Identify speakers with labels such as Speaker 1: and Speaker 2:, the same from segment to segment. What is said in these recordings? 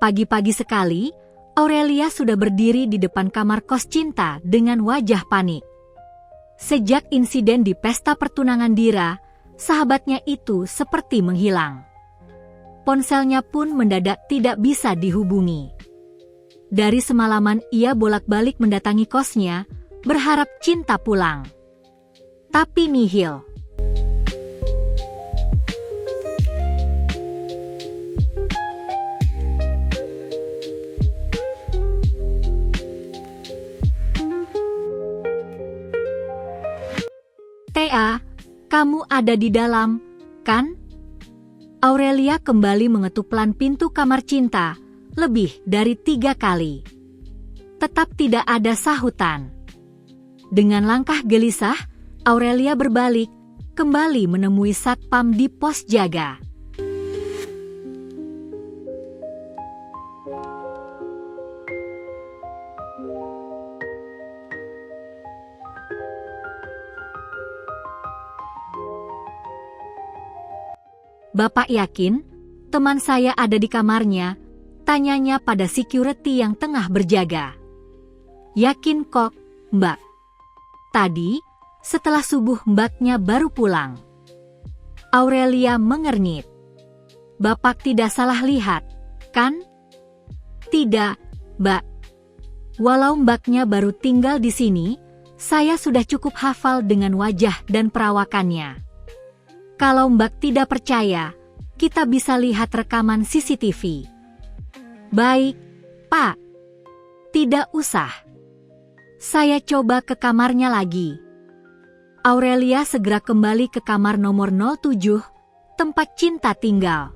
Speaker 1: Pagi-pagi sekali, Aurelia sudah berdiri di depan kamar kos Cinta dengan wajah panik. Sejak insiden di pesta pertunangan Dira, sahabatnya itu seperti menghilang. Ponselnya pun mendadak tidak bisa dihubungi. Dari semalaman ia bolak-balik mendatangi kosnya, berharap Cinta pulang. Tapi nihil. "Tea, kamu ada di dalam, kan?" Aurelia kembali mengetuk pelan pintu kamar Cinta, lebih dari 3 kali. Tetap tidak ada sahutan. Dengan langkah gelisah, Aurelia berbalik, kembali menemui satpam di pos jaga. "Bapak yakin teman saya ada di kamarnya?" tanyanya pada security yang tengah berjaga. "Yakin kok, Mbak. Tadi, setelah subuh Mbaknya baru pulang." Aurelia mengernyit. "Bapak tidak salah lihat, kan?" "Tidak, Mbak. Walau Mbaknya baru tinggal di sini, saya sudah cukup hafal dengan wajah dan perawakannya. Kalau Mbak tidak percaya, kita bisa lihat rekaman CCTV." "Baik, Pak. Tidak usah. Saya coba ke kamarnya lagi." Aurelia segera kembali ke kamar nomor 07, tempat Cinta tinggal.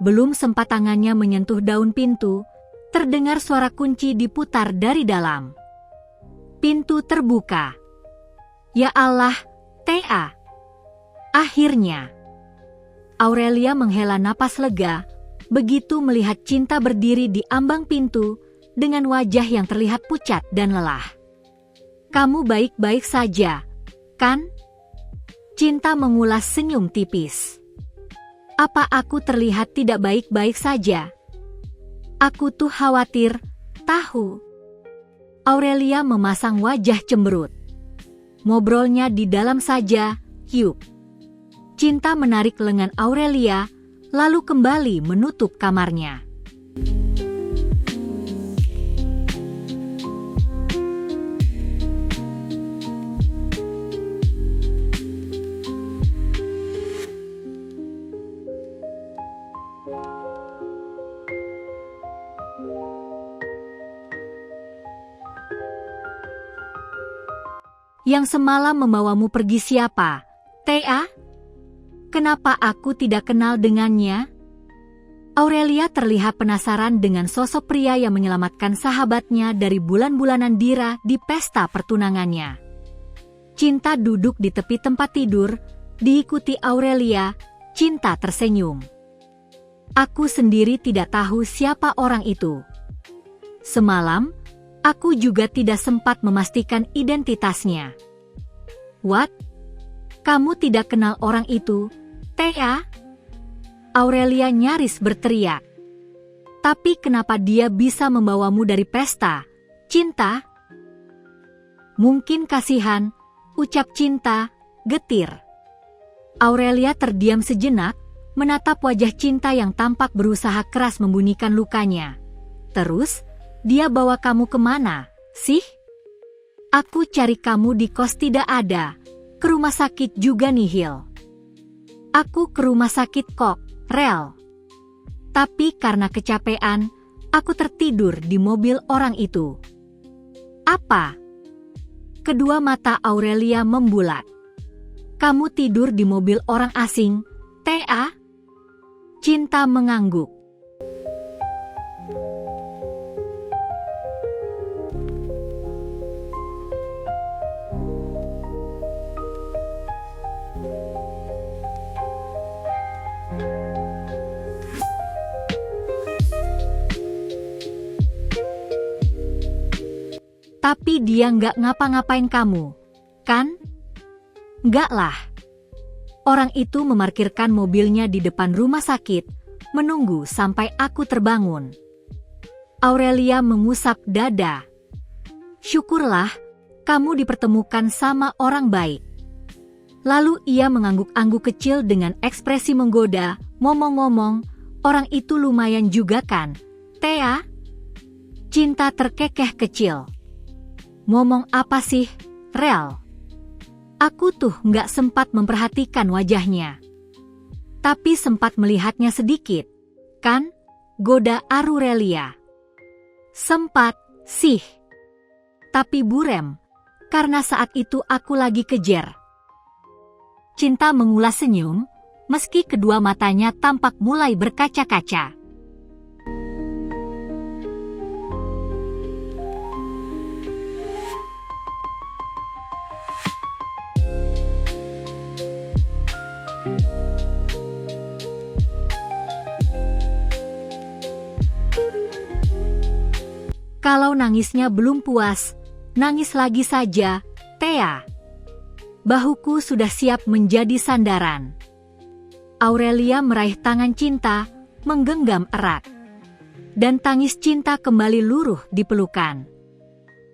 Speaker 1: Belum sempat tangannya menyentuh daun pintu, terdengar suara kunci diputar dari dalam. Pintu terbuka. "Ya Allah, Tea!" Akhirnya, Aurelia menghela napas lega, begitu melihat Cinta berdiri di ambang pintu, dengan wajah yang terlihat pucat dan lelah. "Kamu baik-baik saja, kan?" Cinta mengulas senyum tipis. "Apa aku terlihat tidak baik-baik saja? Aku tuh khawatir, tahu." Aurelia memasang wajah cemberut. "Ngobrolnya di dalam saja, yuk." Cinta menarik lengan Aurelia, lalu kembali menutup kamarnya. "Yang semalam membawamu pergi siapa, Tea? Kenapa aku tidak kenal dengannya?" Aurelia terlihat penasaran dengan sosok pria yang menyelamatkan sahabatnya dari bulan-bulanan Dira di pesta pertunangannya. Cinta duduk di tepi tempat tidur, diikuti Aurelia. Cinta tersenyum. "Aku sendiri tidak tahu siapa orang itu. Semalam, aku juga tidak sempat memastikan identitasnya." "What? Kamu tidak kenal orang itu, Tea?" Aurelia nyaris berteriak. "Tapi kenapa dia bisa membawamu dari pesta, Cinta?" "Mungkin kasihan," ucap Cinta, getir. Aurelia terdiam sejenak, menatap wajah Cinta yang tampak berusaha keras membunyikan lukanya. "Terus, dia bawa kamu kemana, sih?" "Aku cari kamu di kos tidak ada, ke rumah sakit juga nihil." "Aku ke rumah sakit kok, Rel. Tapi karena kecapean, aku tertidur di mobil orang itu." "Apa?" Kedua mata Aurelia membulat. "Kamu tidur di mobil orang asing, Tea?" Cinta mengangguk. Tapi dia nggak ngapa-ngapain kamu, kan? Nggak lah. Orang itu memarkirkan mobilnya di depan rumah sakit, menunggu sampai aku terbangun. Aurelia mengusap dada. Syukurlah, kamu dipertemukan sama orang baik. Lalu ia mengangguk-angguk kecil dengan ekspresi menggoda. Ngomong-ngomong, orang itu lumayan juga kan, Thea? Cinta terkekeh kecil. Ngomong apa sih, Rel? Aku tuh nggak sempat memperhatikan wajahnya. Tapi sempat melihatnya sedikit, kan? Goda Aurelia. Sempat, sih. Tapi burem, karena saat itu aku lagi kejer. Cinta mengulas senyum, meski kedua matanya tampak mulai berkaca-kaca. Kalau nangisnya belum puas, nangis lagi saja, Thea. Bahuku sudah siap menjadi sandaran. Aurelia meraih tangan Cinta, menggenggam erat. Dan tangis Cinta kembali luruh di pelukan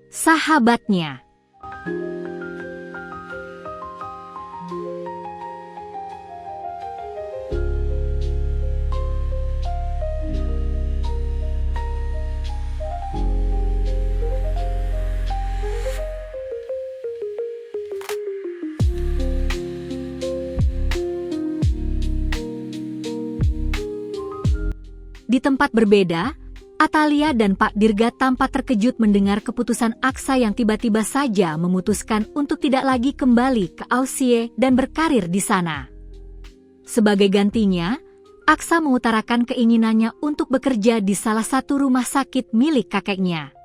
Speaker 1: sahabatnya. Di tempat berbeda, Atalia dan Pak Dirga tampak terkejut mendengar keputusan Aksa yang tiba-tiba saja memutuskan untuk tidak lagi kembali ke Aussie dan berkarir di sana. Sebagai gantinya, Aksa mengutarakan keinginannya untuk bekerja di salah satu rumah sakit milik kakeknya.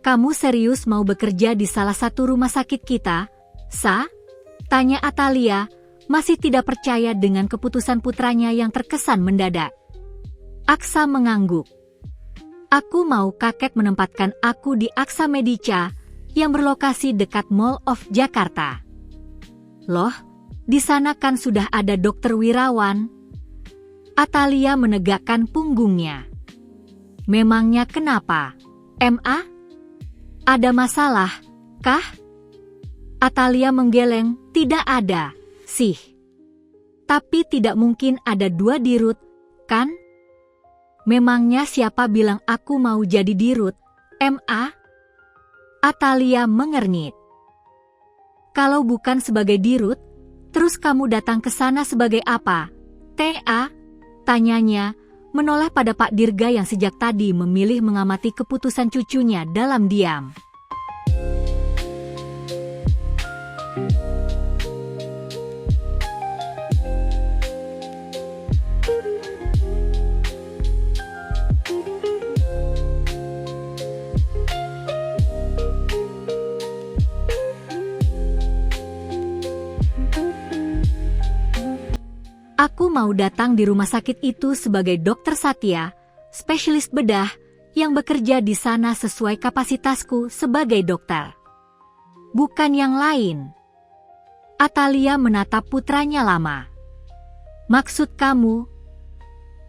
Speaker 1: Kamu serius mau bekerja di salah satu rumah sakit kita, Sa? Tanya Atalia, masih tidak percaya dengan keputusan putranya yang terkesan mendadak. Aksa mengangguk. Aku mau kakek menempatkan aku di Aksa Medica yang berlokasi dekat Mall of Jakarta. Loh, di sana kan sudah ada Dokter Wirawan. Atalia menegakkan punggungnya. Memangnya kenapa? MA? Ada masalah, kah? Atalia menggeleng, tidak ada, sih. Tapi tidak mungkin ada dua dirut, kan? Memangnya siapa bilang aku mau jadi dirut, MA? Atalia mengernyit. Kalau bukan sebagai dirut, terus kamu datang ke sana sebagai apa, TA? Tanyanya, menoleh pada Pak Dirga yang sejak tadi memilih mengamati keputusan cucunya dalam diam. Aku mau datang di rumah sakit itu sebagai Dokter Satya, spesialis bedah, yang bekerja di sana sesuai kapasitasku sebagai dokter. Bukan yang lain. Atalia menatap putranya lama. Maksud kamu?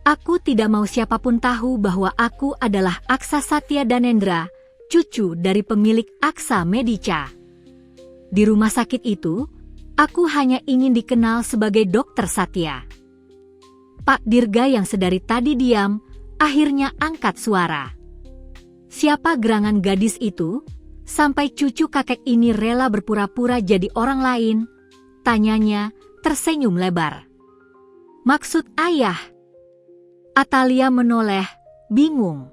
Speaker 1: Aku tidak mau siapapun tahu bahwa aku adalah Aksa Satya Danendra, cucu dari pemilik Aksa Medica. Di rumah sakit itu, aku hanya ingin dikenal sebagai Dokter Satya. Pak Dirga yang sedari tadi diam, akhirnya angkat suara. Siapa gerangan gadis itu? Sampai cucu kakek ini rela berpura-pura jadi orang lain? Tanyanya, tersenyum lebar. Maksud ayah? Atalia menoleh, bingung.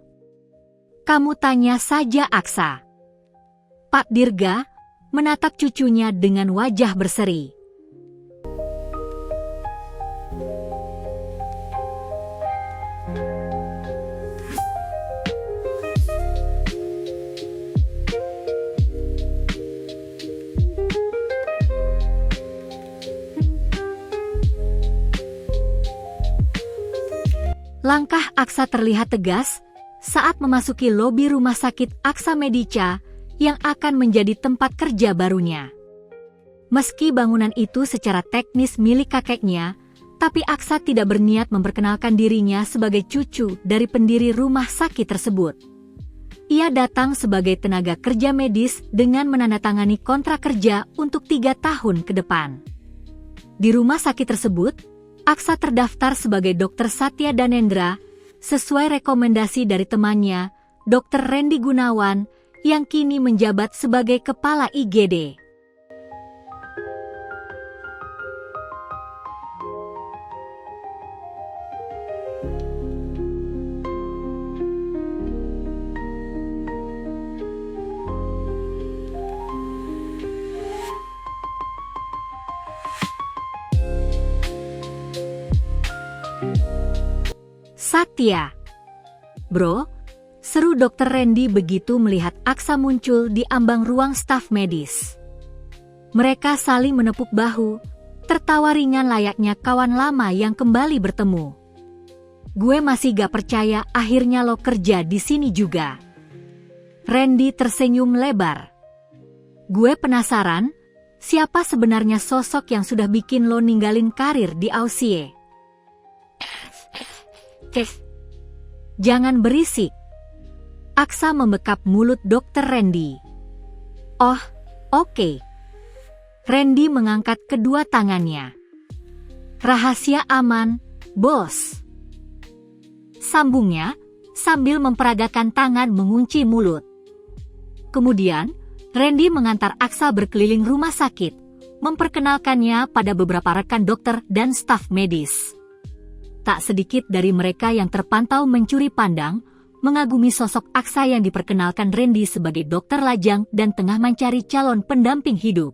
Speaker 1: Kamu tanya saja Aksa. Pak Dirga menatap cucunya dengan wajah berseri. Langkah Aksa terlihat tegas saat memasuki lobi rumah sakit Aksa Medica yang akan menjadi tempat kerja barunya. Meski bangunan itu secara teknis milik kakeknya, tapi Aksa tidak berniat memperkenalkan dirinya sebagai cucu dari pendiri rumah sakit tersebut. Ia datang sebagai tenaga kerja medis dengan menandatangani kontrak kerja untuk 3 tahun ke depan. Di rumah sakit tersebut, Aksa terdaftar sebagai Dr. Satya Danendra sesuai rekomendasi dari temannya, Dr. Randy Gunawan, yang kini menjabat sebagai kepala IGD. Satya. Bro, seru Dr. Randy begitu melihat Aksa muncul di ambang ruang staf medis. Mereka saling menepuk bahu, tertawa ringan layaknya kawan lama yang kembali bertemu. Gue masih gak percaya akhirnya lo kerja di sini juga. Randy tersenyum lebar. Gue penasaran, siapa sebenarnya sosok yang sudah bikin lo ninggalin karir di Aussie? Jangan berisik. Aksa membekap mulut Dr. Randy. Oh, oke. Randy mengangkat kedua tangannya. Rahasia aman, bos. Sambungnya, sambil memperagakan tangan mengunci mulut. Kemudian, Randy mengantar Aksa berkeliling rumah sakit, memperkenalkannya pada beberapa rekan dokter dan staf medis. Tak sedikit dari mereka yang terpantau mencuri pandang, mengagumi sosok Aksa yang diperkenalkan Randy sebagai dokter lajang dan tengah mencari calon pendamping hidup.